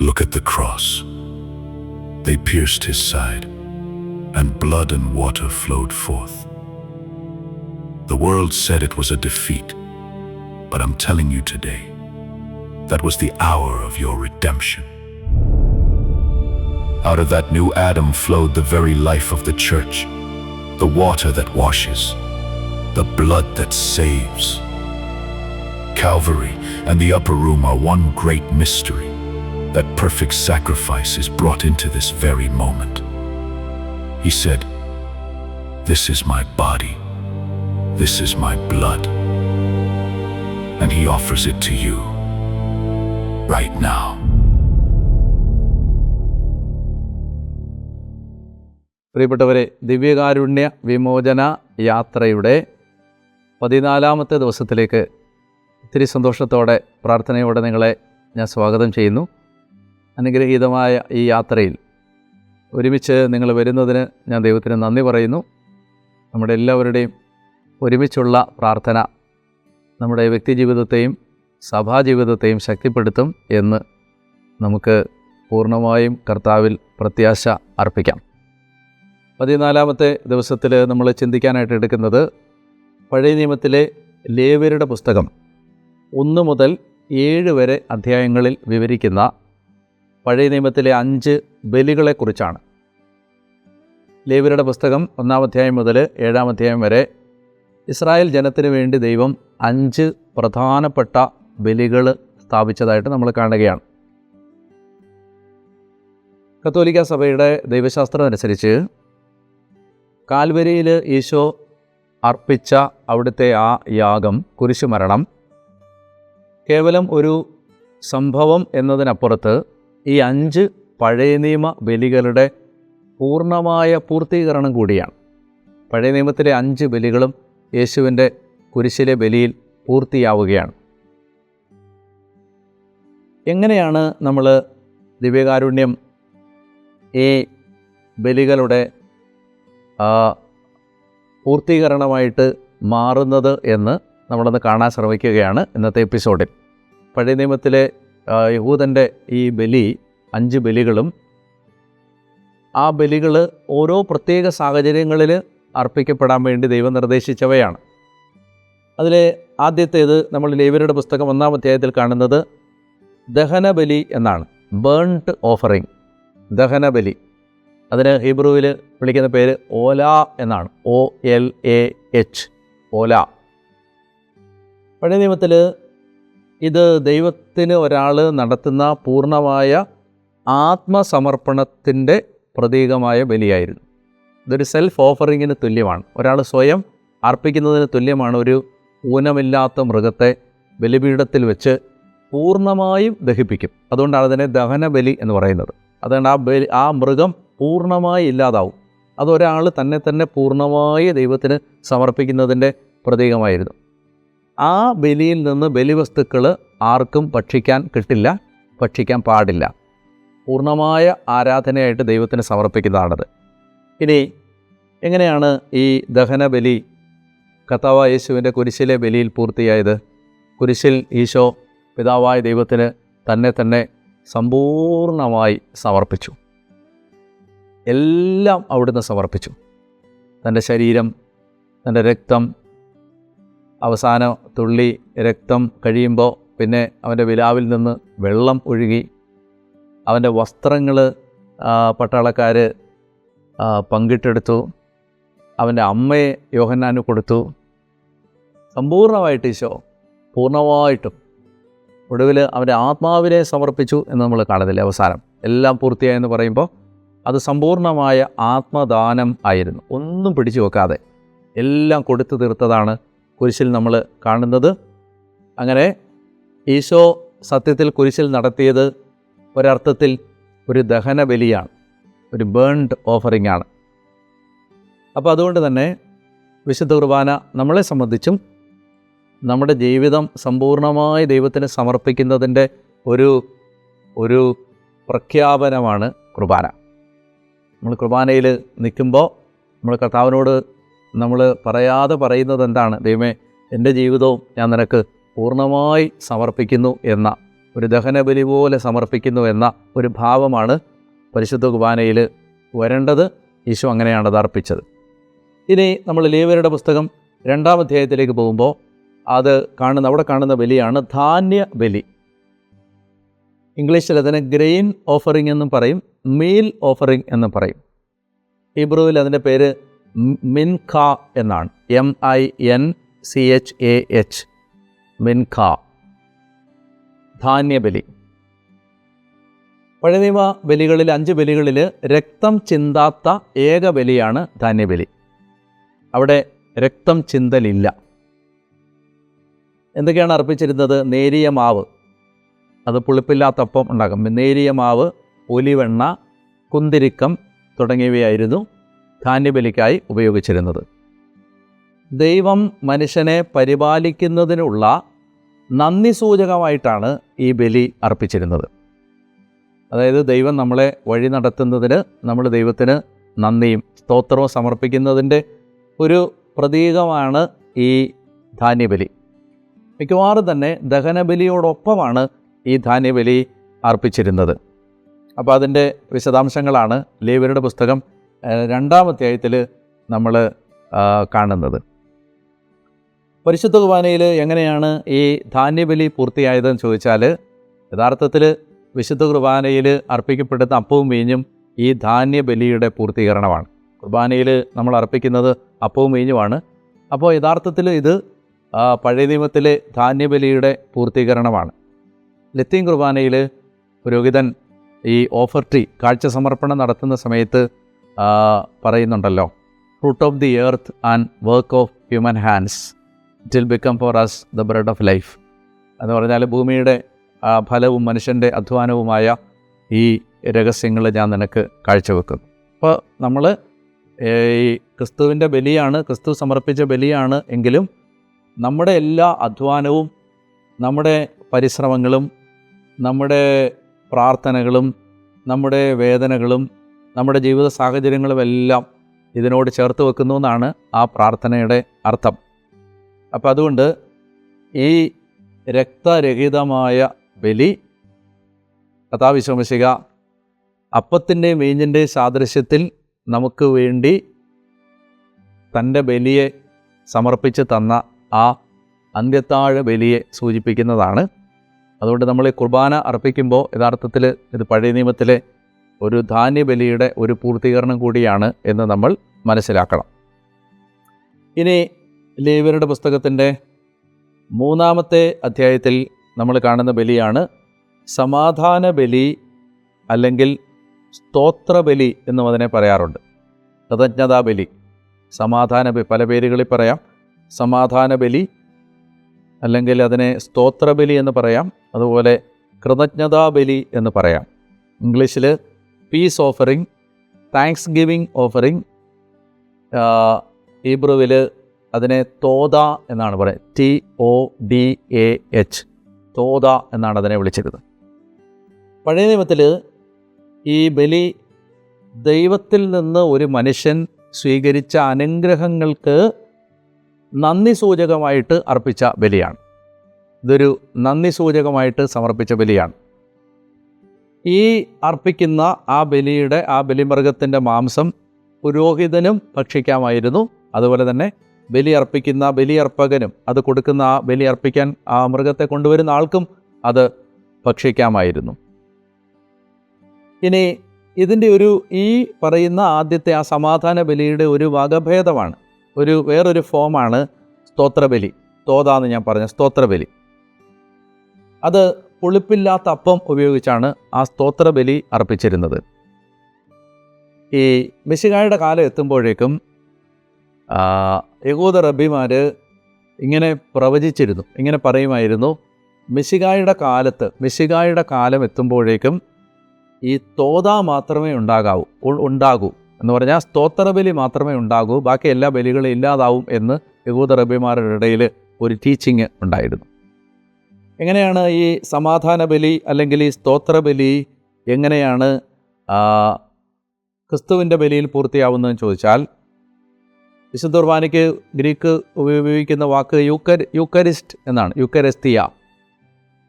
Look at the cross. They pierced his side, and blood and water flowed forth. The world said it was a defeat, but I'm telling you today, that was the hour of your redemption. Out of that new Adam flowed the very life of the church, the water that washes, the blood that saves. Calvary and the upper room are one great mystery. That perfect sacrifice is brought into this very moment. He said, "This is my body, this is my blood," and he offers it to you right now. പ്രിയപ്പെട്ടവരെ, ദിവ്യകാരുണ്യ വിമോചന യാത്രയുടെ 14-ാമത്തെ ദിവസത്തിലേക്ക് ഒത്തിരി സന്തോഷത്തോടെ പ്രാർത്ഥനയോടെ നിങ്ങളെ ഞാൻ സ്വാഗതം ചെയ്യുന്നു. അനുഗ്രഹീതമായ ഈ യാത്രയിൽ ഒരുമിച്ച് നിങ്ങൾ വരുന്നതിന് ഞാൻ ദൈവത്തിന് നന്ദി പറയുന്നു. നമ്മുടെ എല്ലാവരുടെയും ഒരുമിച്ചുള്ള പ്രാർത്ഥന നമ്മുടെ വ്യക്തിജീവിതത്തെയും സഭാജീവിതത്തെയും ശക്തിപ്പെടുത്തും എന്ന് നമുക്ക് പൂർണ്ണമായും കർത്താവിൽ പ്രത്യാശ അർപ്പിക്കാം. 14-ാമത്തെ ദിവസത്തിൽ നമ്മൾ ചിന്തിക്കാനായിട്ട് എടുക്കുന്നത് പഴയ നിയമത്തിലെ ലേവ്യരുടെ പുസ്തകം 1 മുതൽ 7 വരെ അധ്യായങ്ങളിൽ വിവരിക്കുന്ന പഴയ നിയമത്തിലെ 5 ബലികളെക്കുറിച്ചാണ്. ലേവ്യരുടെ പുസ്തകം 1-ാം അധ്യായം മുതൽ 7-ാം അധ്യായം വരെ ഇസ്രായേൽ ജനത്തിന് വേണ്ടി ദൈവം 5 പ്രധാനപ്പെട്ട ബലികൾ സ്ഥാപിച്ചതായിട്ട് നമ്മൾ കാണുകയാണ്. കത്തോലിക്ക സഭയുടെ ദൈവശാസ്ത്രം അനുസരിച്ച് കാൽവരിയിൽ ഈശോ അർപ്പിച്ച അവിടുത്തെ ആ യാഗം, കുരിശുമരണം, കേവലം ഒരു സംഭവം എന്നതിനപ്പുറത്ത് ഈ 5 പഴയ നിയമ ബലികളുടെ പൂർണ്ണമായ പൂർത്തീകരണം കൂടിയാണ്. പഴയ നിയമത്തിലെ 5 ബലികളും യേശുവിൻ്റെ കുരിശിലെ ബലിയിൽ പൂർത്തിയാവുകയാണ്. എങ്ങനെയാണ് നമ്മൾ ദിവ്യകാരുണ്യം ഈ ബലികളുടെ പൂർത്തീകരണമായിട്ട് മാറുന്നത് എന്ന് നമ്മളൊന്ന് കാണാൻ ശ്രമിക്കുകയാണ് ഇന്നത്തെ എപ്പിസോഡിൽ. പഴയ നിയമത്തിലെ യഹൂദൻ്റെ ഈ ബലി, 5 ബലികളും ആ ബലികൾ ഓരോ പ്രത്യേക സാഹചര്യങ്ങളിൽ അർപ്പിക്കപ്പെടാൻ വേണ്ടി ദൈവം നിർദ്ദേശിച്ചവയാണ്. അതിൽ ആദ്യത്തേത് നമ്മൾ ലേവ്യരുടെ പുസ്തകം 1-ാം അധ്യായത്തിൽ കാണുന്നത് ദഹനബലി എന്നാണ്. ബേൺട്ട് ഓഫറിങ്, ദഹനബലി. അതിന് ഹീബ്രുവിൽ വിളിക്കുന്ന പേര് ഓല എന്നാണ്. OLAH, ഓല. പഴയ നിയമത്തിൽ ഇത് ദൈവത്തിന് ഒരാൾ നടത്തുന്ന പൂർണ്ണമായ ആത്മസമർപ്പണത്തിൻ്റെ പ്രതീകമായ ബലിയായിരുന്നു. ഇതൊരു സെൽഫ് ഓഫറിങ്ങിന് തുല്യമാണ്. ഒരാൾ സ്വയം അർപ്പിക്കുന്നതിന് തുല്യമാണ്. ഒരു ഊനമില്ലാത്ത മൃഗത്തെ ബലിപീഠത്തിൽ വെച്ച് പൂർണ്ണമായും ദഹിപ്പിക്കും. അതുകൊണ്ടാണ് അതിനെ ദഹനബലി എന്ന് പറയുന്നത്. അതുകൊണ്ട് ആ മൃഗം പൂർണ്ണമായി ഇല്ലാതാവും. അതൊരാൾ തന്നെ പൂർണ്ണമായി ദൈവത്തിന് സമർപ്പിക്കുന്നതിൻ്റെ പ്രതീകമായിരുന്നു. ആ ബലിയിൽ നിന്ന് ബലിവസ്തുക്കൾ ആർക്കും ഭക്ഷിക്കാൻ കിട്ടില്ല, ഭക്ഷിക്കാൻ പാടില്ല. പൂർണ്ണമായ ആരാധനയായിട്ട് ദൈവത്തിന് സമർപ്പിക്കുന്നതാണത്. ഇനി എങ്ങനെയാണ് ഈ ദഹനബലി കർത്താവായ യേശുവിൻ്റെ കുരിശിലെ ബലിയിൽ പൂർത്തിയായത്? കുരിശിൽ ഈശോ പിതാവായ ദൈവത്തിന് തന്നെ സമ്പൂർണ്ണമായി സമർപ്പിച്ചു. എല്ലാം അവിടുന്ന് സമർപ്പിച്ചു. തൻ്റെ ശരീരം, തൻ്റെ രക്തം, അവസാന തുള്ളി രക്തം കഴിയുമ്പോൾ പിന്നെ അവൻ്റെ വിലാവിൽ നിന്ന് വെള്ളം ഒഴുകി. അവൻ്റെ വസ്ത്രങ്ങൾ പട്ടാളക്കാർ പങ്കിട്ടെടുത്തു. അവൻ്റെ അമ്മയെ യോഹന്നാന് കൊടുത്തു. സമ്പൂർണ്ണമായിട്ട് ഈശോ പൂർണ്ണമായിട്ടും ഒടുവിൽ അവൻ്റെ ആത്മാവിനെ സമർപ്പിച്ചു എന്ന് നമ്മൾ കാണുന്നില്ല. അവസാനം എല്ലാം പൂർത്തിയായെന്ന് പറയുമ്പോൾ അത് സമ്പൂർണ്ണമായ ആത്മദാനം ആയിരുന്നു. ഒന്നും പിടിച്ചു വെക്കാതെ എല്ലാം കൊടുത്തു തീർത്തതാണ് കുരിശിൽ നമ്മൾ കാണുന്നത്. അങ്ങനെ ഈശോ സത്യത്തിൽ കുരിശിൽ നടത്തിയത് ഒരർത്ഥത്തിൽ ഒരു ദഹനബലിയാണ്, ഒരു ബേൺഡ് ഓഫറിംഗ് ആണ്. അപ്പോൾ അതുകൊണ്ട് തന്നെ വിശുദ്ധ കുർബാന നമ്മളെ സംബന്ധിച്ചും നമ്മുടെ ജീവിതം സമ്പൂർണ്ണമായി ദൈവത്തിന് സമർപ്പിക്കുന്നതിൻ്റെ ഒരു പ്രഖ്യാപനമാണ് കുർബാന. നമ്മൾ കുർബാനയിൽ നിൽക്കുമ്പോൾ നമ്മൾ കർത്താവിനോട് നമ്മൾ പറയാതെ പറയുന്നത് എന്താണ്? ദൈവമേ, എൻ്റെ ജീവിതവും ഞാൻ നിനക്ക് പൂർണ്ണമായി സമർപ്പിക്കുന്നു എന്ന ഒരു ദഹനബലി പോലെ സമർപ്പിക്കുന്നു എന്ന ഒരു ഭാവമാണ് പരിശുദ്ധ കുർബാനയിൽ വരേണ്ടത്. ഈശോ അങ്ങനെയാണ് അത് അർപ്പിച്ചത്. ഇനി നമ്മൾ ലേവ്യരുടെ പുസ്തകം 2-ാം അധ്യായത്തിലേക്ക് പോകുമ്പോൾ അവിടെ കാണുന്ന ബലിയാണ് ധാന്യ ബലി. ഇംഗ്ലീഷിൽ അതിന് ഗ്രെയിൻ ഓഫറിംഗ് എന്നും പറയും, മീൽ ഓഫറിംഗ് എന്നും പറയും. ഹീബ്രുവിൽ അതിൻ്റെ പേര് മിൻഖ എന്നാണ്, MINCHAH, മിൻഖ, ധാന്യബലി. പഴയ നിയമ ബലികളിൽ 5 ബലികളിൽ രക്തം ചിന്താത്ത ഏക ബലിയാണ് ധാന്യബലി. അവിടെ രക്തം ചിന്തലില്ല. എന്തൊക്കെയാണ് അർപ്പിച്ചിരുന്നത്? നേരിയ മാവ്, അത് പുളിപ്പില്ലാത്തപ്പം ഉണ്ടാക്കും. നേരിയ മാവ്, ഒലിവെണ്ണ, കുന്തിരിക്കം തുടങ്ങിയവയായിരുന്നു ധാന്യബലിക്കായി ഉപയോഗിച്ചിരുന്നത്. ദൈവം മനുഷ്യനെ പരിപാലിക്കുന്നതിനുള്ള നന്ദി സൂചകമായിട്ടാണ് ഈ ബലി അർപ്പിച്ചിരുന്നത്. അതായത് ദൈവം നമ്മളെ വഴി നടത്തുന്നതിന് നമ്മൾ ദൈവത്തിന് നന്ദിയും സ്തോത്രവും സമർപ്പിക്കുന്നതിൻ്റെ ഒരു പ്രതീകമാണ് ഈ ധാന്യബലി. മിക്കവാറും തന്നെ ദഹനബലിയോടൊപ്പമാണ് ഈ ധാന്യബലി അർപ്പിച്ചിരുന്നത്. അപ്പോൾ അതിൻ്റെ വിശദാംശങ്ങളാണ് ലേവ്യരുടെ പുസ്തകം 2-ാം അധ്യായത്തിൽ നമ്മൾ കാണുന്നത്. പരിശുദ്ധ കുർബാനയിൽ എങ്ങനെയാണ് ഈ ധാന്യബലി പൂർത്തിയായതെന്ന് ചോദിച്ചാൽ, യഥാർത്ഥത്തിൽ വിശുദ്ധ കുർബാനയിൽ അർപ്പിക്കപ്പെടുന്ന അപ്പവും വീഞ്ഞും ഈ ധാന്യബലിയുടെ പൂർത്തീകരണമാണ്. കുർബാനയിൽ നമ്മൾ അർപ്പിക്കുന്നത് അപ്പവും വീഞ്ഞുമാണ്. അപ്പോൾ യഥാർത്ഥത്തിൽ ഇത് പഴയ നിയമത്തിലെ ധാന്യബലിയുടെ പൂർത്തീകരണമാണ്. ലത്തീൻ കുർബാനയിൽ പുരോഹിതൻ ഈ ഓഫർ ട്രീ, കാഴ്ച സമർപ്പണം നടത്തുന്ന സമയത്ത് പറയുന്നുണ്ടല്ലോ, fruit of the earth and work of human hands, it will become for us the bread of life എന്ന് പറഞ്ഞാൽ ഭൂമിയുടെ ഫലവും മനുഷ്യൻ്റെ അധ്വാനവുമായ ഈ രഹസ്യങ്ങൾ ഞാൻ നിനക്ക് കാഴ്ചവെക്കുന്നു. അപ്പോൾ നമ്മൾ ഈ ക്രിസ്തുവിൻ്റെ ബലിയാണ്, ക്രിസ്തു സമർപ്പിച്ച ബലിയാണ് എങ്കിലും നമ്മുടെ എല്ലാ അധ്വാനവും, നമ്മുടെ പരിശ്രമങ്ങളും, നമ്മുടെ പ്രാർത്ഥനകളും, നമ്മുടെ വേദനകളും, നമ്മുടെ ജീവിത സാഹചര്യങ്ങളുമെല്ലാം ഇതിനോട് ചേർത്ത് വെക്കുന്നു എന്നാണ് ആ പ്രാർത്ഥനയുടെ അർത്ഥം. അപ്പം അതുകൊണ്ട് ഈ രക്തരഹിതമായ ബലി കർത്താവ് ഈശോ മിശിഹാ അപ്പത്തിൻ്റെയും വീഞ്ഞിൻ്റെയും സാദൃശ്യത്തിൽ നമുക്ക് വേണ്ടി തൻ്റെ ബലിയെ സമർപ്പിച്ച് തന്ന ആ അന്ത്യത്താഴ ബലിയെ സൂചിപ്പിക്കുന്നതാണ്. അതുകൊണ്ട് നമ്മൾ ഈ കുർബാന അർപ്പിക്കുമ്പോൾ യഥാർത്ഥത്തിൽ ഇത് പഴയ നിയമത്തിലെ ഒരു ധാന്യബലിയുടെ ഒരു പൂർത്തീകരണം കൂടിയാണ് എന്ന് നമ്മൾ മനസ്സിലാക്കണം. ഇനി ലേവ്യരുടെ പുസ്തകത്തിൻ്റെ 3-ാമത്തെ അധ്യായത്തിൽ നമ്മൾ കാണുന്ന ബലിയാണ് സമാധാന ബലി, അല്ലെങ്കിൽ സ്തോത്രബലി എന്നും അതിനെ പറയാറുണ്ട്. കൃതജ്ഞതാബലി, പല പേരുകളിൽ പറയാം. സമാധാന ബലി, അല്ലെങ്കിൽ അതിനെ സ്തോത്രബലി എന്ന് പറയാം. അതുപോലെ കൃതജ്ഞതാബലി എന്ന് പറയാം. ഇംഗ്ലീഷിൽ peace offering, thanksgiving offering. ഹീബ്രുവിൽ അതിനെ തോദ എന്നാണ് പറയുന്നത്, TODAH, തോദ എന്നാണ് അതിനെ വിളിച്ചിരുന്നത്. പഴയ നിയമത്തിൽ ഈ ബലി ദൈവത്തിൽ നിന്ന് ഒരു മനുഷ്യൻ സ്വീകരിച്ച അനുഗ്രഹങ്ങൾക്ക് നന്ദി സൂചകമായിട്ട് അർപ്പിച്ച ബലിയാണ്. ഇതൊരു നന്ദി സൂചകമായിട്ട് സമർപ്പിച്ച ബലിയാണ്. ഈ അർപ്പിക്കുന്ന ആ ബലിമൃഗത്തിൻ്റെ മാംസം പുരോഹിതനും ഭക്ഷിക്കാമായിരുന്നു. അതുപോലെ തന്നെ ബലിയർപ്പകനും അത് കൊടുക്കുന്ന ആ ബലി അർപ്പിക്കാൻ ആ മൃഗത്തെ കൊണ്ടുവരുന്ന ആൾക്കും അത് ഭക്ഷിക്കാമായിരുന്നു. ഇനി ഇതിൻ്റെ ഈ പറയുന്ന ആദ്യത്തെ ആ സമാധാന ബലിയുടെ ഒരു വകഭേദമാണ്, വേറൊരു ഫോമാണ് സ്തോത്രബലി. തോതാന്ന് ഞാൻ പറഞ്ഞ സ്തോത്രബലി. അത് പുളിപ്പില്ലാത്ത അപ്പം ഉപയോഗിച്ചാണ് ആ സ്തോത്രബലി അർപ്പിച്ചിരുന്നത്. ഈ മിശിഹായുടെ കാലം എത്തുമ്പോഴേക്കും യഹൂദ റബ്ബിമാർ ഇങ്ങനെ പ്രവചിച്ചിരുന്നു, ഇങ്ങനെ പറയുമായിരുന്നു, മിശിഹായുടെ കാലം എത്തുമ്പോഴേക്കും ഈ തോത മാത്രമേ ഉണ്ടാകൂ എന്ന് പറഞ്ഞാൽ സ്തോത്രബലി മാത്രമേ ഉണ്ടാകൂ, ബാക്കി എല്ലാ ബലികളും ഇല്ലാതാവും എന്ന് യഹൂദ റബ്ബിമാരുടെ ഇടയിൽ ഒരു ടീച്ചിങ് ഉണ്ടായിരുന്നു. എങ്ങനെയാണ് ഈ സമാധാന ബലി അല്ലെങ്കിൽ ഈ സ്തോത്രബലി എങ്ങനെയാണ് ക്രിസ്തുവിൻ്റെ ബലിയിൽ പൂർത്തിയാവുന്നതെന്ന് ചോദിച്ചാൽ, വിശുദ്ധ കുർബാനയ്ക്ക് ഗ്രീക്ക് ഉപയോഗിക്കുന്ന വാക്ക് യൂക്കരിസ്റ്റ് എന്നാണ്, യൂക്കരസ്തിയ.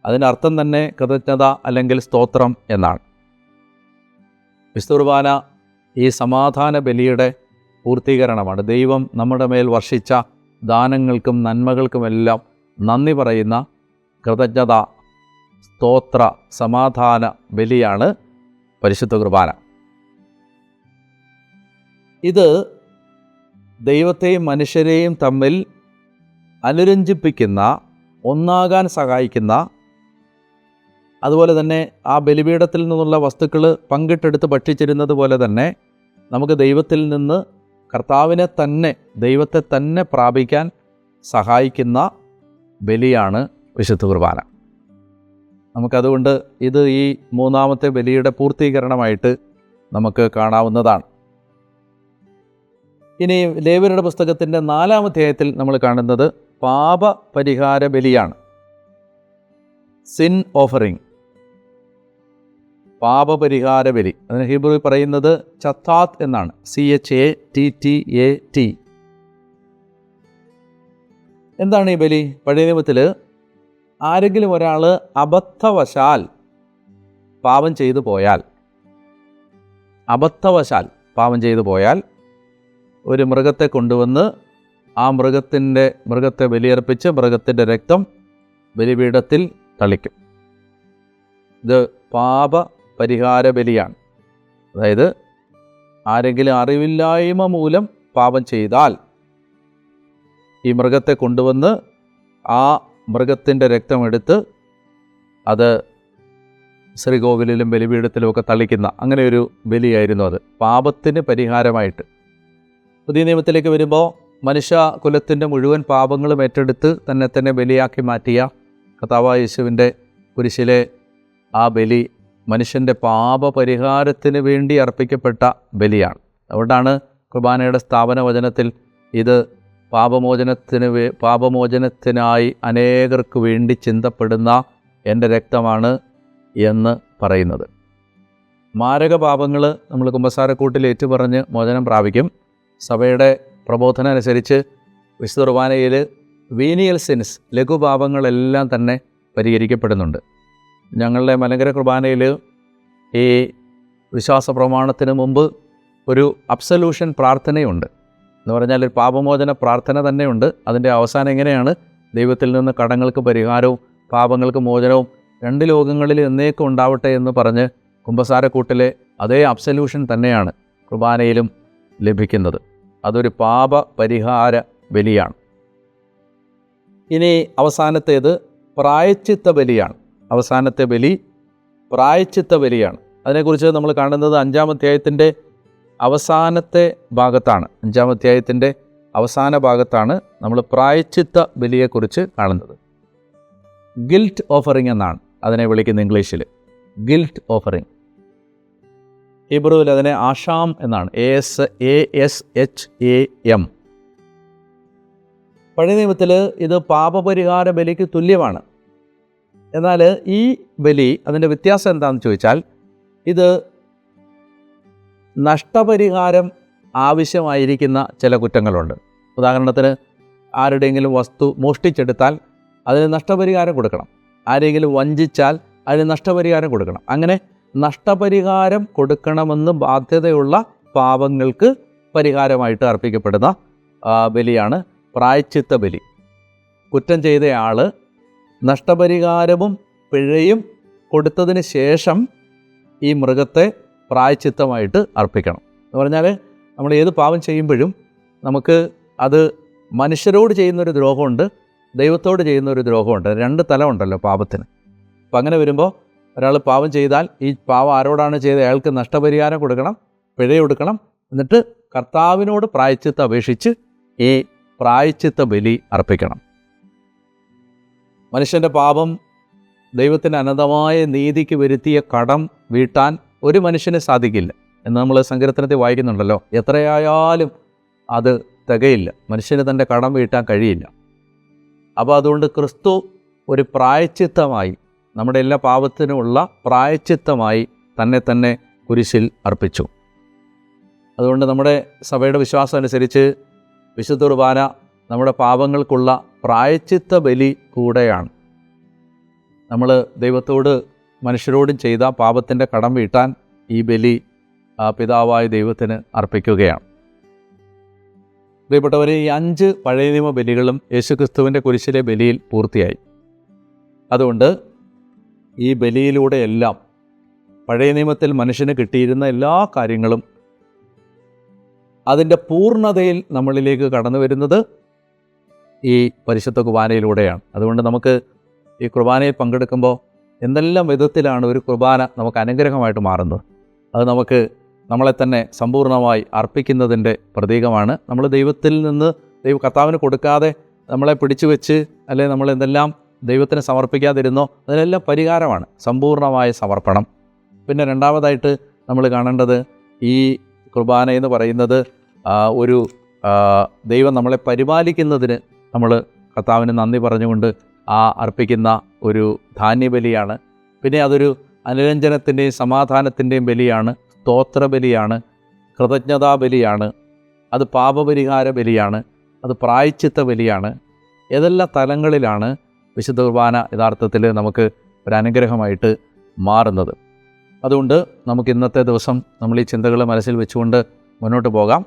അതിനർത്ഥം തന്നെ കൃതജ്ഞത അല്ലെങ്കിൽ സ്തോത്രം എന്നാണ്. വിശുദ്ധ കുർബാന ഈ സമാധാന ബലിയുടെ പൂർത്തീകരണമാണ്. ദൈവം നമ്മുടെ മേൽ വർഷിച്ച ദാനങ്ങൾക്കും നന്മകൾക്കുമെല്ലാം നന്ദി പറയുന്ന കൃതജ്ഞത, സ്തോത്ര, സമാധാന ബലിയാണ് പരിശുദ്ധ കുർബാന. ഇത് ദൈവത്തെയും മനുഷ്യരെയും തമ്മിൽ അനുരഞ്ജിപ്പിക്കുന്ന, ഒന്നാകാൻ സഹായിക്കുന്ന, അതുപോലെ തന്നെ ആ ബലിപീഠത്തിൽ നിന്നുള്ള വസ്തുക്കൾ പങ്കിട്ടെടുത്ത് ഭക്ഷിച്ചിരുന്നത് പോലെ തന്നെ നമുക്ക് ദൈവത്തിൽ നിന്ന് കർത്താവിനെ തന്നെ, ദൈവത്തെ തന്നെ പ്രാപിക്കാൻ സഹായിക്കുന്ന ബലിയാണ് വിശുദ്ധ കുർബാന. നമുക്കതുകൊണ്ട് ഇത് ഈ മൂന്നാമത്തെ ബലിയുടെ പൂർത്തീകരണമായിട്ട് നമുക്ക് കാണാവുന്നതാണ്. ഇനി ലേവ്യരുടെ പുസ്തകത്തിൻ്റെ 4-ാം അധ്യായത്തിൽ നമ്മൾ കാണുന്നത് പാപപരിഹാര ബലിയാണ്. സിൻ ഓഫറിങ്, പാപപരിഹാര ബലി. അതിന് ഹീബ്രുവിൽ പറയുന്നത് ചത്താത്ത് എന്നാണ്. CHATTAT. എന്താണ് ഈ ബലി? പഴയ നിയമത്തിൽ ആരെങ്കിലും ഒരാൾ അബദ്ധവശാൽ പാപം ചെയ്തു പോയാൽ ഒരു മൃഗത്തെ കൊണ്ടുവന്ന് ആ മൃഗത്തെ ബലിയർപ്പിച്ച് മൃഗത്തിൻ്റെ രക്തം ബലിപീഠത്തിൽ തളിക്കും. ഇത് പാപപരിഹാര ബലിയാണ്. അതായത് ആരെങ്കിലും അറിവില്ലായ്മ മൂലം പാപം ചെയ്താൽ ഈ മൃഗത്തെ കൊണ്ടുവന്ന് ആ മൃഗത്തിൻ്റെ രക്തമെടുത്ത് അത് ശ്രീകോവിലിലും ബലിപീഠത്തിലുമൊക്കെ തളിക്കുന്ന അങ്ങനെ ഒരു ബലിയായിരുന്നു. അത് പാപത്തിന് പരിഹാരമായിട്ട്. പുതിയ നിയമത്തിലേക്ക് വരുമ്പോൾ മനുഷ്യകുലത്തിൻ്റെ മുഴുവൻ പാപങ്ങളും ഏറ്റെടുത്ത് തന്നെ ബലിയാക്കി മാറ്റിയ കർത്താവായ യേശുവിൻ്റെ കുരിശിലെ ആ ബലി മനുഷ്യൻ്റെ പാപപരിഹാരത്തിന് വേണ്ടി അർപ്പിക്കപ്പെട്ട ബലിയാണ്. അതുകൊണ്ടാണ് കുർബാനയുടെ സ്ഥാപന വചനത്തിൽ ഇത് പാപമോചനത്തിനായി അനേകർക്ക് വേണ്ടി ചിന്തപ്പെടുന്ന എൻ്റെ രക്തമാണ് എന്ന് പറയുന്നത്. മാരക പാപങ്ങൾ നമ്മൾ കുമ്പസാരക്കൂട്ടിൽ ഏറ്റുപറഞ്ഞ് മോചനം പ്രാപിക്കും. സഭയുടെ പ്രബോധനം അനുസരിച്ച് വിശുദ്ധ കുർബാനയിൽ വീനിയൽ സിൻസ്, ലഘുപാപങ്ങളെല്ലാം തന്നെ പരിഹരിക്കപ്പെടുന്നുണ്ട്. ഞങ്ങളുടെ മലങ്കര കുർബാനയിൽ ഈ വിശ്വാസ പ്രമാണത്തിന് മുമ്പ് ഒരു അബ്സല്യൂഷൻ പ്രാർത്ഥനയുണ്ട്. എന്ന് പറഞ്ഞാൽ ഒരു പാപമോചന പ്രാർത്ഥന തന്നെയുണ്ട്. അതിൻ്റെ അവസാനം എങ്ങനെയാണ്? ദൈവത്തിൽ നിന്ന് കടങ്ങൾക്ക് പരിഹാരവും പാപങ്ങൾക്ക് മോചനവും 2 ലോകങ്ങളിൽ എന്നേക്കും ഉണ്ടാവട്ടെ എന്ന് പറഞ്ഞ് കുമ്പസാരക്കൂട്ടിലെ അതേ അബ്സല്യൂഷൻ തന്നെയാണ് കുർബാനയിലും ലഭിക്കുന്നത്. അതൊരു പാപപരിഹാര ബലിയാണ്. ഇനി അവസാനത്തേത് പ്രായശ്ചിത്ത ബലിയാണ്. അവസാനത്തെ ബലി പ്രായശ്ചിത്ത ബലിയാണ്. അതിനെക്കുറിച്ച് നമ്മൾ കാണുന്നത് 5-ാം അധ്യായത്തിൻ്റെ അവസാനത്തെ ഭാഗത്താണ്. 5-ാം അധ്യായത്തിൻ്റെ അവസാന ഭാഗത്താണ് നമ്മൾ പ്രായശ്ചിത്ത ബലിയെക്കുറിച്ച് കാണുന്നത്. ഗിൽറ്റ് ഓഫറിങ് എന്നാണ് അതിനെ വിളിക്കുന്നത് ഇംഗ്ലീഷിൽ. Guilt offering. ഹീബ്രുവിൽ അതിനെ ആഷാം എന്നാണ്. ASHAM. പഴയ നിയമത്തിൽ ഇത് പാപപരിഹാര ബലിക്ക് തുല്യമാണ്. എന്നാൽ ഈ ബലി, അതിൻ്റെ വ്യത്യാസം എന്താണെന്ന് ചോദിച്ചാൽ, ഇത് നഷ്ടപരിഹാരം ആവശ്യമായിരിക്കുന്ന ചില കുറ്റങ്ങളുണ്ട്. ഉദാഹരണത്തിന് ആരുടെയെങ്കിലും വസ്തു മോഷ്ടിച്ചെടുത്താൽ അതിന് നഷ്ടപരിഹാരം കൊടുക്കണം. ആരെങ്കിലും വഞ്ചിച്ചാൽ അതിന് നഷ്ടപരിഹാരം കൊടുക്കണം. അങ്ങനെ നഷ്ടപരിഹാരം കൊടുക്കണമെന്ന് ബാധ്യതയുള്ള പാപങ്ങൾക്ക് പരിഹാരമായിട്ട് അർപ്പിക്കപ്പെടുന്ന ബലിയാണ് പ്രായശ്ചിത്ത ബലി. കുറ്റം ചെയ്തയാൾ നഷ്ടപരിഹാരവും പിഴയും കൊടുത്തതിന് ശേഷം ഈ മൃഗത്തെ പ്രായശ്ചിത്തമായിട്ട് അർപ്പിക്കണം. എന്ന് പറഞ്ഞാൽ നമ്മൾ ഏത് പാപം ചെയ്യുമ്പോഴും നമുക്ക് അത് മനുഷ്യരോട് ചെയ്യുന്നൊരു ദ്രോഹമുണ്ട്, ദൈവത്തോട് ചെയ്യുന്നൊരു ദ്രോഹമുണ്ട്. 2 തലമുണ്ടല്ലോ പാപത്തിന്. അപ്പം അങ്ങനെ വരുമ്പോൾ ഒരാൾ പാപം ചെയ്താൽ ഈ പാവം ആരോടാണ് ചെയ്തത് അയാൾക്ക് നഷ്ടപരിഹാരം കൊടുക്കണം, പിഴ കൊടുക്കണം. എന്നിട്ട് കർത്താവിനോട് പ്രായശ്ചിത്തം അപേക്ഷിച്ച് ഈ പ്രായശ്ചിത്ത ബലി അർപ്പിക്കണം. മനുഷ്യൻ്റെ പാപം ദൈവത്തിൻ്റെ അനന്തമായ നീതിക്ക് വരുത്തിയ കടം വീട്ടാൻ ഒരു മനുഷ്യന് സാധിക്കില്ല എന്ന് നമ്മൾ സങ്കീർത്തനത്തിൽ വായിക്കുന്നുണ്ടല്ലോ. എത്രയായാലും അത് തികയില്ല, മനുഷ്യന് തൻ്റെ കടം വീട്ടാൻ കഴിയില്ല. അപ്പോൾ അതുകൊണ്ട് ക്രിസ്തു ഒരു പ്രായശ്ചിത്തമായി, നമ്മുടെ എല്ലാ പാപത്തിനുമുള്ള പ്രായശ്ചിത്തമായി തന്നെ കുരിശിൽ അർപ്പിച്ചു. അതുകൊണ്ട് നമ്മുടെ സഭയുടെ വിശ്വാസം അനുസരിച്ച് വിശുദ്ധ കുർബാന നമ്മുടെ പാപങ്ങൾക്കുള്ള പ്രായശ്ചിത്ത ബലി കൂടെയാണ്. നമ്മൾ ദൈവത്തോട് മനുഷ്യരോടും ചെയ്ത പാപത്തിൻ്റെ കടം വീട്ടാൻ ഈ ബലി പിതാവായ ദൈവത്തിന് അർപ്പിക്കുകയാണ്. പ്രിയപ്പെട്ടവരെ, ഈ 5 പഴയ നിയമ ബലികളും യേശുക്രിസ്തുവിൻ്റെ കുരിശിലെ ബലിയിൽ പൂർത്തിയായി. അതുകൊണ്ട് ഈ ബലിയിലൂടെ എല്ലാം പഴയ നിയമത്തിൽ മനുഷ്യന് കിട്ടിയിരുന്ന എല്ലാ കാര്യങ്ങളും അതിൻ്റെ പൂർണ്ണതയിൽ നമ്മളിലേക്ക് കടന്നു വരുന്നത് ഈ പരിശുദ്ധ കുർബാനയിലൂടെയാണ്. അതുകൊണ്ട് നമുക്ക് ഈ കുർബാനയിൽ പങ്കെടുക്കുമ്പോൾ എന്തെല്ലാം വിധത്തിലാണ് ഒരു കുർബാന നമുക്ക് അനുഗ്രഹമായിട്ട് മാറുന്നത്. അത് നമുക്ക് നമ്മളെ തന്നെ സമ്പൂർണ്ണമായി അർപ്പിക്കുന്നതിൻ്റെ പ്രതീകമാണ്. നമ്മൾ ദൈവത്തിൽ നിന്ന് കർത്താവിന് കൊടുക്കാതെ നമ്മളെ പിടിച്ചു വെച്ച് അല്ലെങ്കിൽ നമ്മൾ എന്തെല്ലാം ദൈവത്തിന് സമർപ്പിക്കാതിരുന്നോ അതിനെല്ലാം പരിഹാരമാണ് സമ്പൂർണ്ണമായ സമർപ്പണം. പിന്നെ രണ്ടാമതായിട്ട് നമ്മൾ കാണേണ്ടത് ഈ കുർബാന എന്ന് പറയുന്നത് ഒരു ദൈവം നമ്മളെ പരിപാലിക്കുന്നതിന് നമ്മൾ കർത്താവിന് നന്ദി പറഞ്ഞുകൊണ്ട് അർപ്പിക്കുന്ന ഒരു ധാന്യബലിയാണ്. പിന്നെ അതൊരു അനുരഞ്ജനത്തിൻ്റെയും സമാധാനത്തിൻ്റെയും ബലിയാണ്, സ്തോത്രബലിയാണ്, കൃതജ്ഞതാ ബലിയാണ്, അത് പാപപരിഹാര ബലിയാണ്, അത് പ്രായശ്ചിത്ത ബലിയാണ്. ഏതെല്ലാം തലങ്ങളിലാണ് വിശുദ്ധ കുർബാന യഥാർത്ഥത്തിൽ നമുക്ക് ഒരു അനുഗ്രഹമായിട്ട് മാറുന്നത്. അതുകൊണ്ട് നമുക്ക് ഇന്നത്തെ ദിവസം നമ്മൾ ഈ ചിന്തകൾ മനസ്സിൽ വെച്ചുകൊണ്ട് മുന്നോട്ട് പോകാം.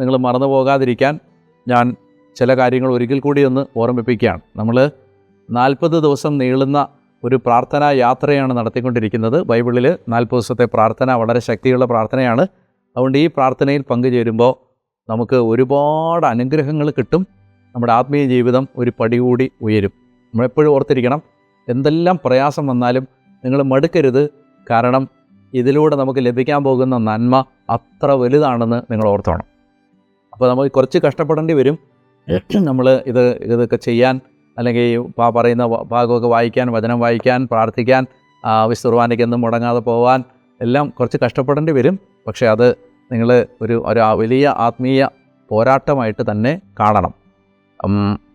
നിങ്ങൾ മറന്നു പോകാതിരിക്കാൻ ഞാൻ ചില കാര്യങ്ങൾ ഒരിക്കൽ കൂടി ഒന്ന് ഓർമ്മിപ്പിക്കുകയാണ്. നമ്മൾ 40 ദിവസം നീളുന്ന ഒരു പ്രാർത്ഥനാ യാത്രയാണ് നടത്തിക്കൊണ്ടിരിക്കുന്നത്. ബൈബിളിൽ 40 ദിവസത്തെ പ്രാർത്ഥന വളരെ ശക്തിയുള്ള പ്രാർത്ഥനയാണ്. അതുകൊണ്ട് ഈ പ്രാർത്ഥനയിൽ പങ്കുചേരുമ്പോൾ നമുക്ക് ഒരുപാട് അനുഗ്രഹങ്ങൾ കിട്ടും. നമ്മുടെ ആത്മീയ ജീവിതം ഒരു പടി കൂടി ഉയരും. നമ്മളെപ്പോഴും ഓർത്തിരിക്കണം, എന്തെല്ലാം പ്രയാസം വന്നാലും നിങ്ങൾ മടുക്കരുത്. കാരണം ഇതിലൂടെ നമുക്ക് ലഭിക്കാൻ പോകുന്ന നന്മ അത്ര വലുതാണെന്ന് നിങ്ങൾ ഓർത്തോണം. അപ്പോൾ നമുക്ക് കുറച്ച് കഷ്ടപ്പെടേണ്ടി വരും. നമ്മൾ ഇതൊക്കെ ചെയ്യാൻ, അല്ലെങ്കിൽ പറയുന്ന ഭാഗമൊക്കെ വായിക്കാൻ, വചനം വായിക്കാൻ, പ്രാർത്ഥിക്കാൻ, വിശുദ്ധ കുർബാനയ്ക്കൊന്നും മുടങ്ങാതെ പോകാൻ എല്ലാം കുറച്ച് കഷ്ടപ്പെടേണ്ടി വരും. പക്ഷേ അത് നിങ്ങൾ ഒരു വലിയ ആത്മീയ പോരാട്ടമായിട്ട് തന്നെ കാണണം.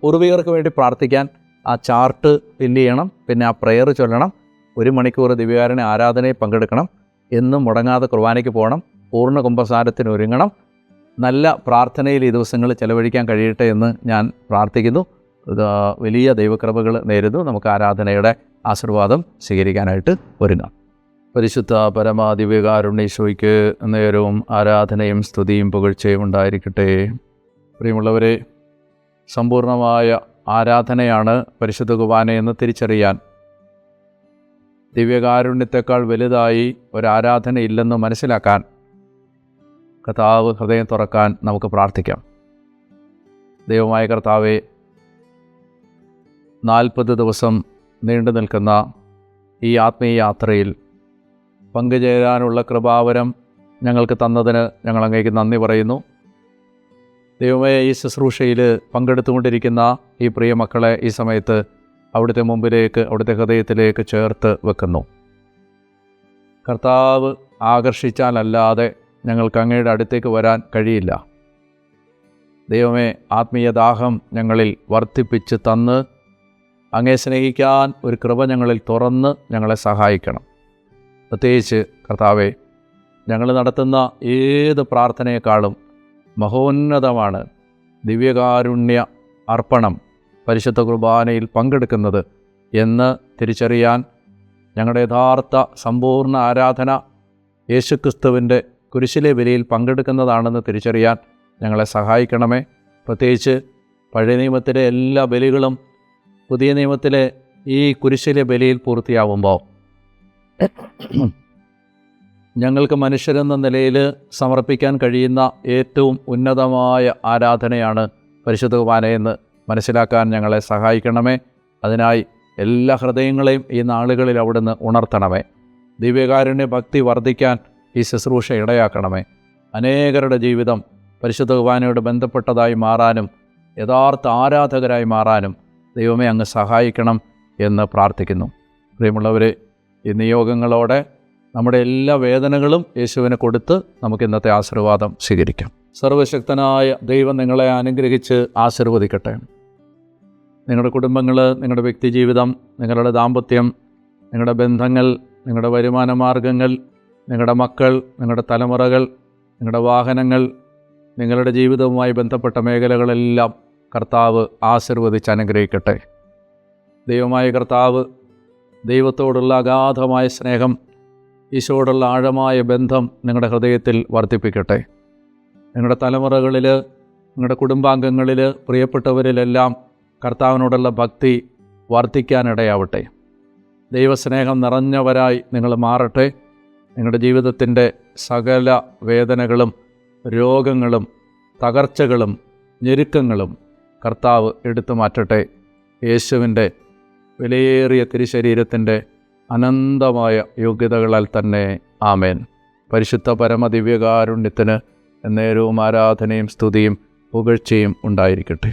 പൂർവികർക്ക് വേണ്ടി പ്രാർത്ഥിക്കാൻ ആ ചാർട്ട് ഫില്ല് ചെയ്യണം. പിന്നെ ആ പ്രെയർ ചൊല്ലണം. 1 മണിക്കൂർ ദിവ്യകാരുണ്യ ആരാധനയിൽ പങ്കെടുക്കണം. എന്നും മുടങ്ങാതെ കുർബാനയ്ക്ക് പോകണം. പൂർണ്ണ കുംഭസാരത്തിന് ഒരുങ്ങണം. നല്ല പ്രാർത്ഥനയിൽ ഈ ദിവസങ്ങൾ ചെലവഴിക്കാൻ കഴിയട്ടെ എന്ന് ഞാൻ പ്രാർത്ഥിക്കുന്നു. വലിയ ദൈവകൃപകൾ നേരുന്നു. നമുക്ക് ആരാധനയുടെ ആശീർവാദം സ്വീകരിക്കാനായിട്ട് ഒരുങ്ങാം. പരിശുദ്ധ പരമ ദിവ്യകാരുണ്യേശോയ്ക്ക് നേരവും ആരാധനയും സ്തുതിയും പുകഴ്ചയും ഉണ്ടായിരിക്കട്ടെ. പ്രിയമുള്ളവരെ, സമ്പൂർണ്ണമായ ആരാധനയാണ് പരിശുദ്ധ കുർബാനയെന്ന് തിരിച്ചറിയാൻ, ദിവ്യകാരുണ്യത്തെക്കാൾ വലുതായി ഒരാരാധന ഇല്ലെന്ന് മനസ്സിലാക്കാൻ കർത്താവ് ഹൃദയം തുറക്കാൻ നമുക്ക് പ്രാർത്ഥിക്കാം. ദൈവമായ കർത്താവെ, 40 ദിവസം നീണ്ടു നിൽക്കുന്ന ഈ ആത്മീയ യാത്രയിൽ പങ്കുചേരാനുള്ള കൃപാവരം ഞങ്ങൾക്ക് തന്നതിന് ഞങ്ങൾ അങ്ങേക്ക് നന്ദി പറയുന്നു. ദൈവമേ, ഈ ശുശ്രൂഷയിൽ പങ്കെടുത്തുകൊണ്ടിരിക്കുന്ന ഈ പ്രിയ മക്കളെ ഈ സമയത്ത് അവിടുത്തെ മുമ്പിലേക്ക്, അവിടുത്തെ ഹൃദയത്തിലേക്ക് ചേർത്ത് വെക്കുന്നു. കർത്താവ് ആകർഷിച്ചാലല്ലാതെ ഞങ്ങൾക്ക് അങ്ങയുടെ അടുത്തേക്ക് വരാൻ കഴിയില്ല. ദൈവമേ, ആത്മീയ ദാഹം ഞങ്ങളിൽ വർദ്ധിപ്പിച്ച് തന്ന് അങ്ങയെ സ്നേഹിക്കാൻ ഒരു കൃപ ഞങ്ങളിൽ തുറന്ന് ഞങ്ങളെ സഹായിക്കണം. പ്രത്യേകിച്ച് കർത്താവെ, ഞങ്ങൾ നടത്തുന്ന ഏത് പ്രാർത്ഥനയെക്കാളും മഹോന്നതമാണ് ദിവ്യകാരുണ്യ അർപ്പണം, പരിശുദ്ധ കുർബാനയിൽ പങ്കെടുക്കുന്നത് എന്ന് തിരിച്ചറിയാൻ ഞങ്ങളുടെ യഥാർത്ഥ സമ്പൂർണ്ണ ആരാധന യേശുക്രിസ്തുവിൻ്റെ കുരിശിലെ ബലിയിൽ പങ്കെടുക്കുന്നതാണെന്ന് തിരിച്ചറിയാൻ ഞങ്ങളെ സഹായിക്കണമേ. പ്രത്യേകിച്ച് പഴയ നിയമത്തിലെ എല്ലാ ബലികളും പുതിയ നിയമത്തിലെ ഈ കുരിശിലെ ബലിയിൽ പൂർത്തിയാവുമ്പോൾ ഞങ്ങൾക്ക് മനുഷ്യരെന്ന നിലയിൽ സമർപ്പിക്കാൻ കഴിയുന്ന ഏറ്റവും ഉന്നതമായ ആരാധനയാണ് പരിശുദ്ധ കുർബാനയെന്ന് മനസ്സിലാക്കാൻ ഞങ്ങളെ സഹായിക്കണമേ. അതിനായി എല്ലാ ഹൃദയങ്ങളെയും ഈ നാളുകളിൽ അവിടുന്ന് ഉണർത്തണമേ. ദിവ്യകാരുണ്യ ഭക്തി വർദ്ധിക്കാൻ ഈ ശുശ്രൂഷ ഇടയാക്കണമേ. അനേകരുടെ ജീവിതം പരിശുദ്ധ കുർബാനയോട് ബന്ധപ്പെട്ടതായി മാറാനും യഥാർത്ഥ ആരാധകരായി മാറാനും ദൈവമേ അങ്ങ് സഹായിക്കണം എന്ന് പ്രാർത്ഥിക്കുന്നു. പ്രിയമുള്ളവരെ, ഈ നിയോഗങ്ങളോടെ നമ്മുടെ എല്ലാ വേദനകളും യേശുവിന് കൊടുത്ത് നമുക്ക് ഇന്നത്തെ ആശീർവാദം സ്വീകരിക്കാം. സർവശക്തനായ ദൈവം നിങ്ങളെ അനുഗ്രഹിച്ച് ആശീർവദിക്കട്ടെ. നിങ്ങളുടെ കുടുംബങ്ങൾ, നിങ്ങളുടെ വ്യക്തിജീവിതം, നിങ്ങളുടെ ദാമ്പത്യം, നിങ്ങളുടെ ബന്ധങ്ങൾ, നിങ്ങളുടെ വരുമാന മാർഗങ്ങൾ, നിങ്ങളുടെ മക്കൾ, നിങ്ങളുടെ തലമുറകൾ, നിങ്ങളുടെ വാഹനങ്ങൾ, നിങ്ങളുടെ ജീവിതവുമായി ബന്ധപ്പെട്ട മേഖലകളെല്ലാം കർത്താവ് ആശീർവദിച്ച് അനുഗ്രഹിക്കട്ടെ. ദൈവമായ കർത്താവ് ദൈവത്തോടുള്ള അഗാധമായ സ്നേഹം, ഈശോയോടുള്ള ആഴമായ ബന്ധം നിങ്ങളുടെ ഹൃദയത്തിൽ വർദ്ധിപ്പിക്കട്ടെ. നിങ്ങളുടെ തലമുറകളിൽ, നിങ്ങളുടെ കുടുംബാംഗങ്ങളിൽ, പ്രിയപ്പെട്ടവരിലെല്ലാം കർത്താവിനോടുള്ള ഭക്തി വർദ്ധിക്കാനിടയാവട്ടെ. ദൈവസ്നേഹം നിറഞ്ഞവരായി നിങ്ങൾ മാറട്ടെ. നിങ്ങളുടെ ജീവിതത്തിൻ്റെ സകല വേദനകളും രോഗങ്ങളും തകർച്ചകളും ഞെരുക്കങ്ങളും കർത്താവ് എടുത്തു മാറ്റട്ടെ. യേശുവിൻ്റെ വിലയേറിയ തിരുശരീരത്തിൻ്റെ അനന്തമായ യോഗ്യതകളാൽ തന്നെ. ആമേൻ. പരിശുദ്ധ പരമദിവ്യകാരുണ്യത്തിന് എന്നേരവും ആരാധനയും സ്തുതിയും പുകഴ്ചയും ഉണ്ടായിരിക്കട്ടെ.